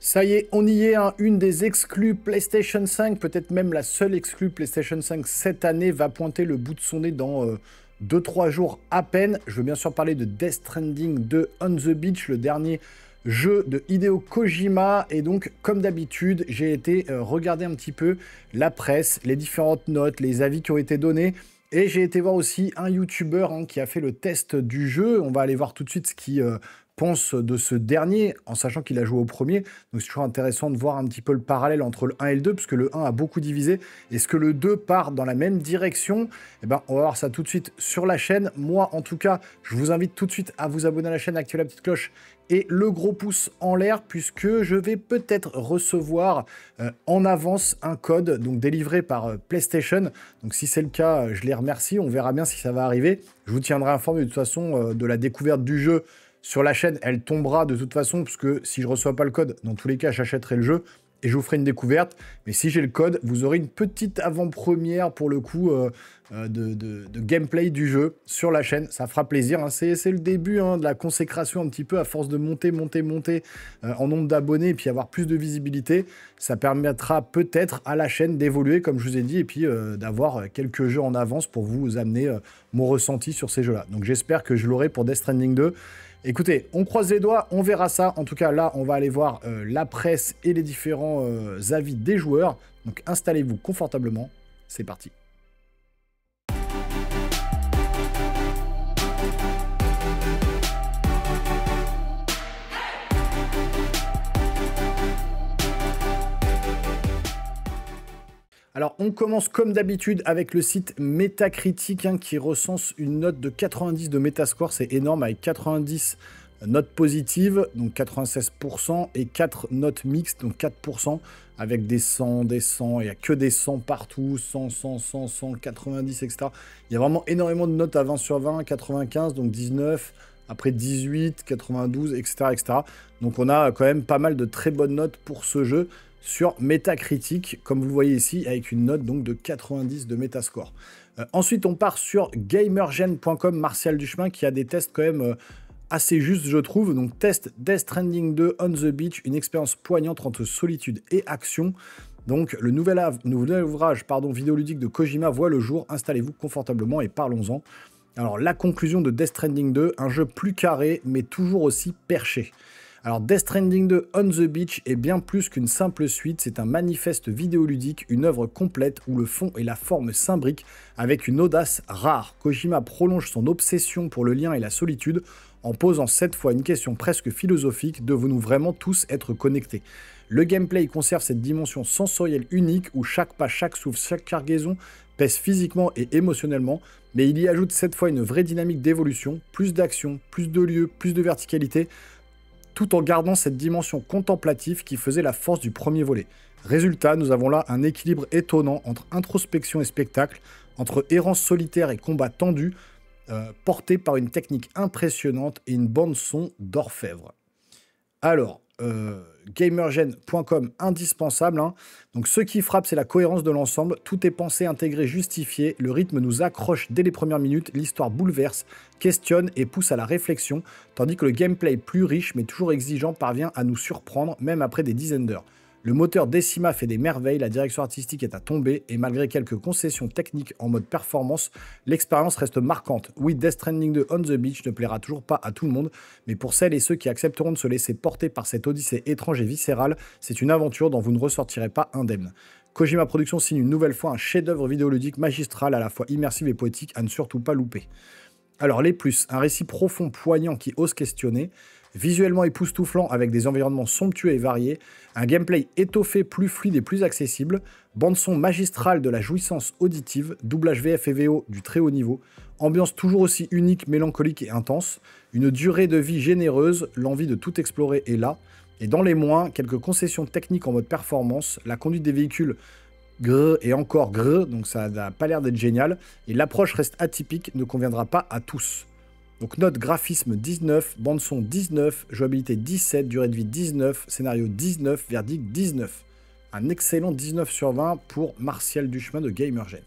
Ça y est, on y est, hein. Une des exclus PlayStation 5, peut-être même la seule exclue PlayStation 5 cette année, va pointer le bout de son nez dans 2-3 jours à peine. Je veux bien sûr parler de Death Stranding 2 On the Beach, le dernier jeu de Hideo Kojima. Et donc, comme d'habitude, j'ai été regarder un petit peu la presse, les différentes notes, les avis qui ont été donnés. Et j'ai été voir aussi un YouTuber qui a fait le test du jeu. On va aller voir tout de suite ce qu'il pense de ce dernier, en sachant qu'il a joué au premier. Donc c'est toujours intéressant de voir un petit peu le parallèle entre le 1 et le 2, puisque le 1 a beaucoup divisé. Est-ce que le 2 part dans la même direction? Eh ben, on va voir ça tout de suite sur la chaîne. Moi, en tout cas, je vous invite tout de suite à vous abonner à la chaîne, activer la petite cloche et le gros pouce en l'air, puisque je vais peut-être recevoir en avance un code donc délivré par PlayStation. Donc si c'est le cas, je les remercie. On verra bien si ça va arriver. Je vous tiendrai informé de toute façon de la découverte du jeu sur la chaîne. Elle tombera de toute façon, parce que si je ne reçois pas le code, dans tous les cas, j'achèterai le jeu et je vous ferai une découverte. Mais si j'ai le code, vous aurez une petite avant-première pour le coup de gameplay du jeu sur la chaîne. Ça fera plaisir, hein. C'est le début de la consécration un petit peu, à force de monter en nombre d'abonnés et puis avoir plus de visibilité. Ça permettra peut-être à la chaîne d'évoluer, comme je vous ai dit, et puis d'avoir quelques jeux en avance pour vous amener mon ressenti sur ces jeux-là. Donc j'espère que je l'aurai pour Death Stranding 2. Écoutez, on croise les doigts, on verra ça. En tout cas, là, on va aller voir la presse et les différents avis des joueurs. Donc, installez-vous confortablement. C'est parti. Alors, on commence comme d'habitude avec le site Metacritic qui recense une note de 90 de Metascore. C'est énorme, avec 90 notes positives, donc 96%, et 4 notes mixtes, donc 4%, avec des 100, des 100, il n'y a que des 100 partout, 100, 100, 100, 100, 90, etc. Il y a vraiment énormément de notes à 20 sur 20, 95, donc 19, après 18, 92, etc., etc. Donc on a quand même pas mal de très bonnes notes pour ce jeu sur Metacritic, comme vous le voyez ici, avec une note donc de 90 de Metascore. Ensuite, on part sur gamergen.com, Martial Duchemin, qui a des tests quand même assez justes, je trouve. Donc, test Death Stranding 2 On the Beach, une expérience poignante entre solitude et action. Donc, le nouvel ouvrage vidéoludique de Kojima voit le jour. Installez-vous confortablement et parlons-en. Alors, la conclusion de Death Stranding 2, un jeu plus carré, mais toujours aussi perché. Alors, Death Stranding 2 On the Beach est bien plus qu'une simple suite, c'est un manifeste vidéoludique, une œuvre complète où le fond et la forme s'imbriquent avec une audace rare. Kojima prolonge son obsession pour le lien et la solitude en posant cette fois une question presque philosophique: devons-nous vraiment tous être connectés? Le gameplay conserve cette dimension sensorielle unique où chaque pas, chaque souffle, chaque cargaison pèse physiquement et émotionnellement, mais il y ajoute cette fois une vraie dynamique d'évolution, plus d'action, plus de lieux, plus de verticalité, tout en gardant cette dimension contemplative qui faisait la force du premier volet. Résultat, nous avons là un équilibre étonnant entre introspection et spectacle, entre errance solitaire et combat tendu, porté par une technique impressionnante et une bande-son d'orfèvre. Alors, gamergen.com, indispensable. Donc, ce qui frappe, c'est la cohérence de l'ensemble. Tout est pensé, intégré, justifié. Le rythme nous accroche dès les premières minutes. L'histoire bouleverse, questionne et pousse à la réflexion, tandis que le gameplay plus riche, mais toujours exigeant, parvient à nous surprendre, même après des dizaines d'heures. Le moteur Decima fait des merveilles, la direction artistique est à tomber, et malgré quelques concessions techniques en mode performance, l'expérience reste marquante. Oui, Death Stranding 2 On the Beach ne plaira toujours pas à tout le monde, mais pour celles et ceux qui accepteront de se laisser porter par cette odyssée étrange et viscérale, c'est une aventure dont vous ne ressortirez pas indemne. Kojima Productions signe une nouvelle fois un chef-d'œuvre vidéoludique magistral, à la fois immersif et poétique, à ne surtout pas louper. Alors les plus, un récit profond, poignant qui ose questionner, visuellement époustouflant avec des environnements somptueux et variés, un gameplay étoffé, plus fluide et plus accessible, bande-son magistrale de la jouissance auditive, doublage VF et VO du très haut niveau, ambiance toujours aussi unique, mélancolique et intense, une durée de vie généreuse, l'envie de tout explorer est là, et dans les moins, quelques concessions techniques en mode performance, la conduite des véhicules grrr et encore grrr, donc ça n'a pas l'air d'être génial, et l'approche reste atypique, ne conviendra pas à tous. Donc note graphisme 19, bande-son 19, jouabilité 17, durée de vie 19, scénario 19, verdict 19. Un excellent 19 sur 20 pour Martial Duchemin de Gamergen.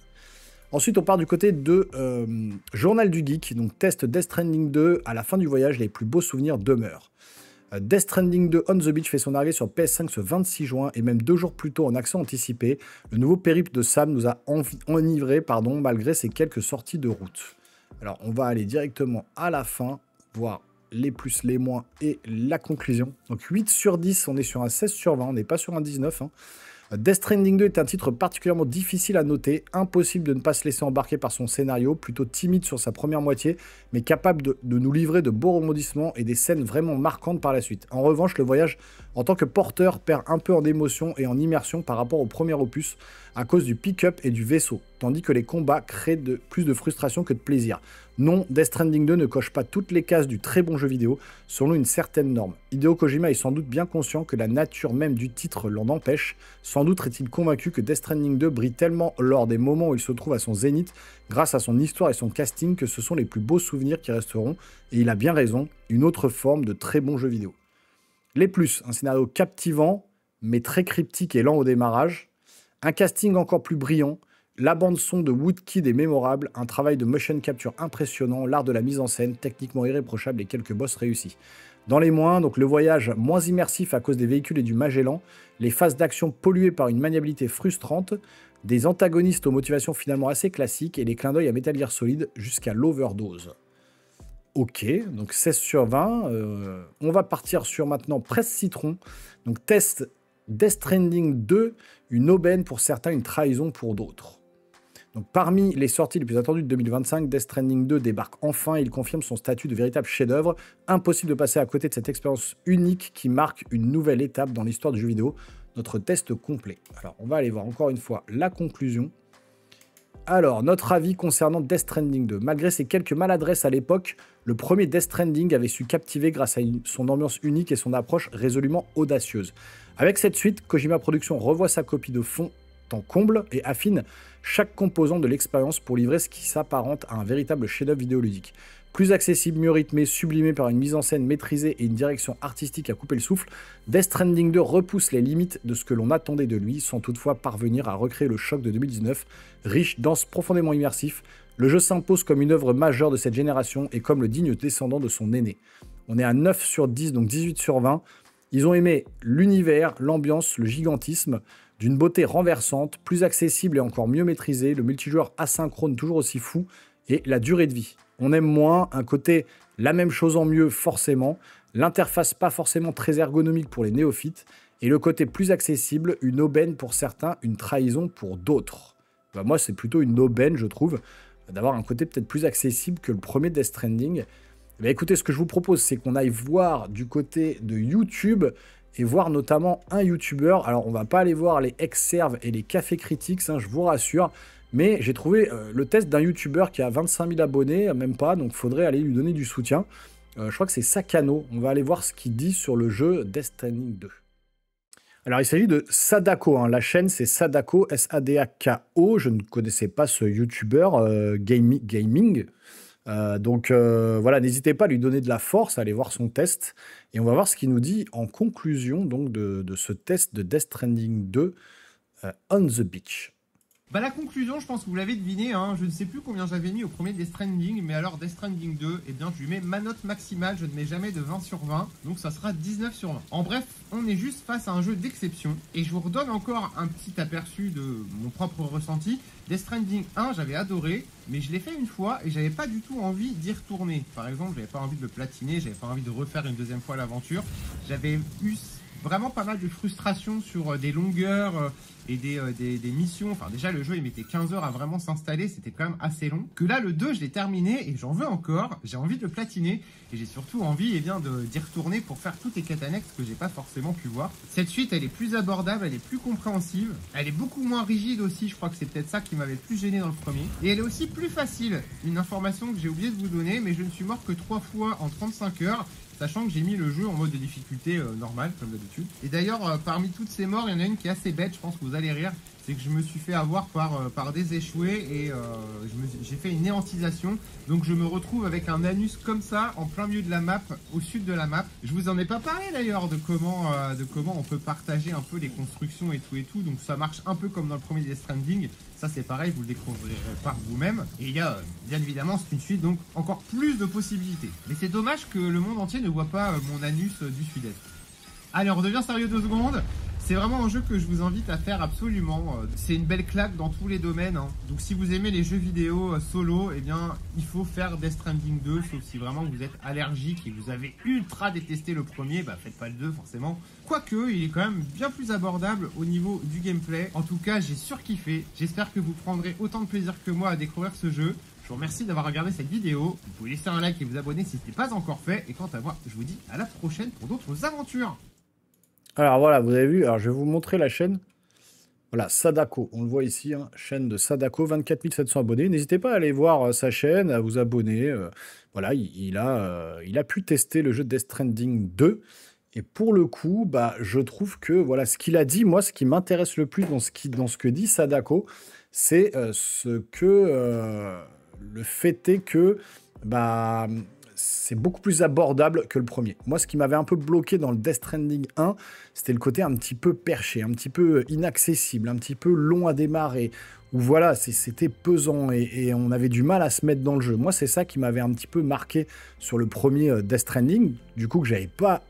Ensuite, on part du côté de Journal du Geek, donc test Death Stranding 2, à la fin du voyage, les plus beaux souvenirs demeurent. Death Stranding 2 On the Beach fait son arrivée sur PS5 ce 26 juin et même 2 jours plus tôt en accès anticipé. Le nouveau périple de Sam nous a enivrés, malgré ses quelques sorties de route. Alors, on va aller directement à la fin, voir les plus, les moins et la conclusion. Donc 8 sur 10, on est sur un 16 sur 20, on n'est pas sur un 19. Death Stranding 2 est un titre particulièrement difficile à noter, impossible de ne pas se laisser embarquer par son scénario, plutôt timide sur sa première moitié, mais capable de nous livrer de beaux rebondissements et des scènes vraiment marquantes par la suite. En revanche, le voyage en tant que porteur perd un peu en émotion et en immersion par rapport au premier opus, à cause du pick-up et du vaisseau, tandis que les combats créent plus de frustration que de plaisir. Non, Death Stranding 2 ne coche pas toutes les cases du très bon jeu vidéo, selon une certaine norme. Hideo Kojima est sans doute bien conscient que la nature même du titre l'en empêche, sans doute est-il convaincu que Death Stranding 2 brille tellement lors des moments où il se trouve à son zénith, grâce à son histoire et son casting, que ce sont les plus beaux souvenirs qui resteront, et il a bien raison, une autre forme de très bon jeu vidéo. Les plus, un scénario captivant, mais très cryptique et lent au démarrage, un casting encore plus brillant, la bande-son de Woodkid est mémorable, un travail de motion capture impressionnant, l'art de la mise en scène techniquement irréprochable et quelques boss réussis. Dans les moins, donc le voyage moins immersif à cause des véhicules et du Magellan, les phases d'action polluées par une maniabilité frustrante, des antagonistes aux motivations finalement assez classiques et les clins d'œil à Metal Gear Solid jusqu'à l'overdose. Ok, donc 16 sur 20. On va partir sur maintenant Presse Citron. Donc test Death Stranding 2, une aubaine pour certains, une trahison pour d'autres. Donc, parmi les sorties les plus attendues de 2025, Death Stranding 2 débarque enfin et il confirme son statut de véritable chef-d'œuvre. Impossible de passer à côté de cette expérience unique qui marque une nouvelle étape dans l'histoire du jeu vidéo. Notre test complet. Alors, on va aller voir encore une fois la conclusion. Alors, notre avis concernant Death Stranding 2. Malgré ses quelques maladresses à l'époque, le premier Death Stranding avait su captiver grâce à son ambiance unique et son approche résolument audacieuse. Avec cette suite, Kojima Productions revoit sa copie de fond en comble et affine chaque composant de l'expérience pour livrer ce qui s'apparente à un véritable chef-d'œuvre vidéoludique. Plus accessible, mieux rythmé, sublimé par une mise en scène maîtrisée et une direction artistique à couper le souffle, Death Stranding 2 repousse les limites de ce que l'on attendait de lui, sans toutefois parvenir à recréer le choc de 2019. Riche, dense, profondément immersif, le jeu s'impose comme une œuvre majeure de cette génération et comme le digne descendant de son aîné. On est à 9 sur 10, donc 18 sur 20. Ils ont aimé l'univers, l'ambiance, le gigantisme, d'une beauté renversante, plus accessible et encore mieux maîtrisée, le multijoueur asynchrone toujours aussi fou, et la durée de vie. On aime moins un côté la même chose en mieux forcément, l'interface pas forcément très ergonomique pour les néophytes, et le côté plus accessible, une aubaine pour certains, une trahison pour d'autres. Bah moi c'est plutôt une aubaine je trouve, d'avoir un côté peut-être plus accessible que le premier Death Stranding. Bah écoutez, ce que je vous propose c'est qu'on aille voir du côté de YouTube, et voir notamment un YouTuber. Alors, on va pas aller voir les ex-serves et les cafés critiques, hein, je vous rassure, mais j'ai trouvé le test d'un YouTuber qui a 25 000 abonnés, même pas, donc il faudrait aller lui donner du soutien. Je crois que c'est Sakano. On va aller voir ce qu'il dit sur le jeu Death Stranding 2. Alors, il s'agit de Sadako, hein. La chaîne, c'est Sadako, S-A-D-A-K-O. Je ne connaissais pas ce YouTuber gaming. Donc voilà, n'hésitez pas à lui donner de la force, à aller voir son test. Et on va voir ce qu'il nous dit en conclusion donc, de ce test de Death Stranding 2 On the Beach. Bah la conclusion, je pense que vous l'avez deviné, hein, je ne sais plus combien j'avais mis au premier Death Stranding, mais alors Death Stranding 2, eh bien je lui mets ma note maximale, je ne mets jamais de 20 sur 20, donc ça sera 19 sur 20. En bref, on est juste face à un jeu d'exception, et je vous redonne encore un petit aperçu de mon propre ressenti. Death Stranding 1, j'avais adoré, mais je l'ai fait une fois et j'avais pas du tout envie d'y retourner. Par exemple, j'avais pas envie de le platiner, j'avais pas envie de refaire une deuxième fois l'aventure. J'avais eu vraiment pas mal de frustration sur des longueurs et des missions. Enfin déjà le jeu il mettait 15 heures à vraiment s'installer, c'était quand même assez long. Que là le 2 je l'ai terminé et j'en veux encore, j'ai envie de le platiner et j'ai surtout envie d'y retourner pour faire toutes les quêtes annexes que j'ai pas forcément pu voir. Cette suite elle est plus abordable, elle est plus compréhensive, elle est beaucoup moins rigide aussi, je crois que c'est peut-être ça qui m'avait le plus gêné dans le premier. Et elle est aussi plus facile, une information que j'ai oublié de vous donner, mais je ne suis mort que 3 fois en 35 heures. Sachant que j'ai mis le jeu en mode de difficulté normale, comme d'habitude. Et d'ailleurs, parmi toutes ces morts, il y en a une qui est assez bête, je pense que vous allez rire. C'est que je me suis fait avoir par des échoués et j'ai fait une néantisation. Donc je me retrouve avec un anus comme ça, en plein milieu de la map, au sud de la map. Je vous en ai pas parlé d'ailleurs de comment on peut partager un peu les constructions et tout. Donc ça marche un peu comme dans le premier Death Stranding. Ça c'est pareil, vous le découvrirez par vous-même. Et il y a, bien évidemment, c'est une suite, donc encore plus de possibilités. Mais c'est dommage que le monde entier ne voit pas mon anus du sud-est. Allez, on redevient sérieux 2 secondes. C'est vraiment un jeu que je vous invite à faire absolument. C'est une belle claque dans tous les domaines. Hein. Donc si vous aimez les jeux vidéo solo, eh bien il faut faire Death Stranding 2, sauf si vraiment vous êtes allergique et vous avez ultra détesté le premier, bah faites pas le 2 forcément. Quoique, il est quand même bien plus abordable au niveau du gameplay. En tout cas, j'ai surkiffé. J'espère que vous prendrez autant de plaisir que moi à découvrir ce jeu. Je vous remercie d'avoir regardé cette vidéo. Vous pouvez laisser un like et vous abonner si ce n'est pas encore fait. Et quant à moi, je vous dis à la prochaine pour d'autres aventures. Alors voilà, vous avez vu, alors je vais vous montrer la chaîne. Voilà, Sadako, on le voit ici, hein, chaîne de Sadako, 24 700 abonnés. N'hésitez pas à aller voir sa chaîne, à vous abonner. Voilà, il a pu tester le jeu Death Stranding 2. Et pour le coup, bah, je trouve que voilà, ce qu'il a dit, moi, ce qui m'intéresse le plus dans ce que dit Sadako, c'est le fait est que bah, c'est beaucoup plus abordable que le premier. Moi, ce qui m'avait un peu bloqué dans le Death Stranding 1, c'était le côté un petit peu perché, un petit peu inaccessible, un petit peu long à démarrer, où voilà, c'était pesant et on avait du mal à se mettre dans le jeu. Moi, c'est ça qui m'avait un petit peu marqué sur le premier Death Stranding, du coup que j'avais pas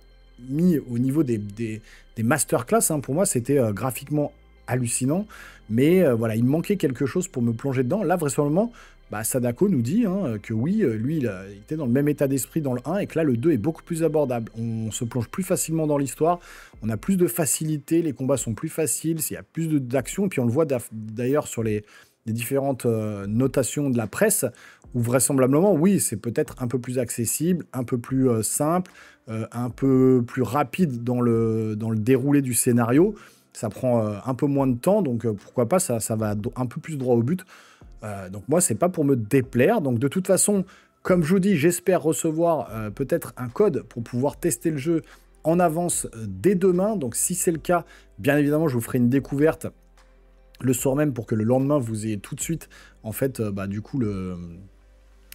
mis au niveau des masterclass. Hein. Pour moi, c'était graphiquement hallucinant, mais voilà, il me manquait quelque chose pour me plonger dedans. Là, vraisemblablement, bah, Sadako nous dit que oui, lui, il était dans le même état d'esprit dans le 1 et que là, le 2 est beaucoup plus abordable. On se plonge plus facilement dans l'histoire, on a plus de facilité, les combats sont plus faciles, il y a plus d'action, et puis on le voit d'ailleurs sur les différentes notations de la presse, où vraisemblablement, oui, c'est peut-être un peu plus accessible, un peu plus simple, un peu plus rapide dans le déroulé du scénario. Ça prend un peu moins de temps, donc pourquoi pas, ça va un peu plus droit au but. Donc moi, c'est pas pour me déplaire. Donc de toute façon, comme je vous dis, j'espère recevoir peut-être un code pour pouvoir tester le jeu en avance dès demain. Donc si c'est le cas, bien évidemment, je vous ferai une découverte le soir même pour que le lendemain, vous ayez tout de suite, en fait, du coup,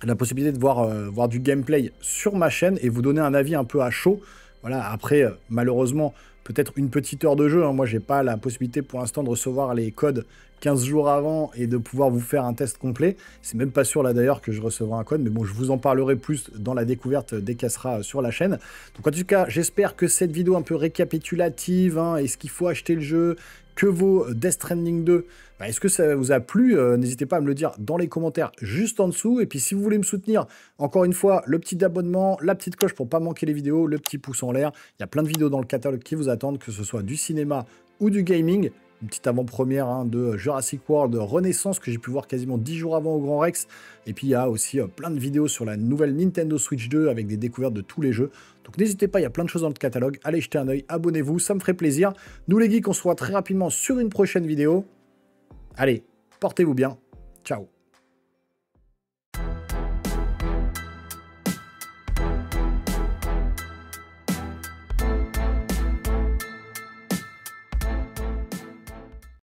la possibilité de voir du gameplay sur ma chaîne et vous donner un avis un peu à chaud. Voilà, après, malheureusement, peut-être une petite heure de jeu. Hein. Moi, j'ai pas la possibilité pour l'instant de recevoir les codes 15 jours avant et de pouvoir vous faire un test complet. C'est même pas sûr là d'ailleurs que je recevrai un code, mais bon, je vous en parlerai plus dans la découverte dès qu'elle sera sur la chaîne. Donc en tout cas, j'espère que cette vidéo un peu récapitulative, hein, est-ce qu'il faut acheter le jeu, que vaut Death Stranding 2, bah, est-ce que ça vous a plu? N'hésitez pas à me le dire dans les commentaires juste en dessous. Et puis si vous voulez me soutenir, encore une fois, le petit abonnement, la petite cloche pour pas manquer les vidéos, le petit pouce en l'air. Il y a plein de vidéos dans le catalogue qui vous attendent, que ce soit du cinéma ou du gaming. Une petite avant-première de Jurassic World Renaissance que j'ai pu voir quasiment 10 jours avant au Grand Rex. Et puis il y a aussi plein de vidéos sur la nouvelle Nintendo Switch 2 avec des découvertes de tous les jeux. Donc n'hésitez pas, il y a plein de choses dans le catalogue. Allez jeter un oeil, abonnez-vous, ça me ferait plaisir. Nous les geeks, on se voit très rapidement sur une prochaine vidéo. Allez, portez-vous bien. Ciao.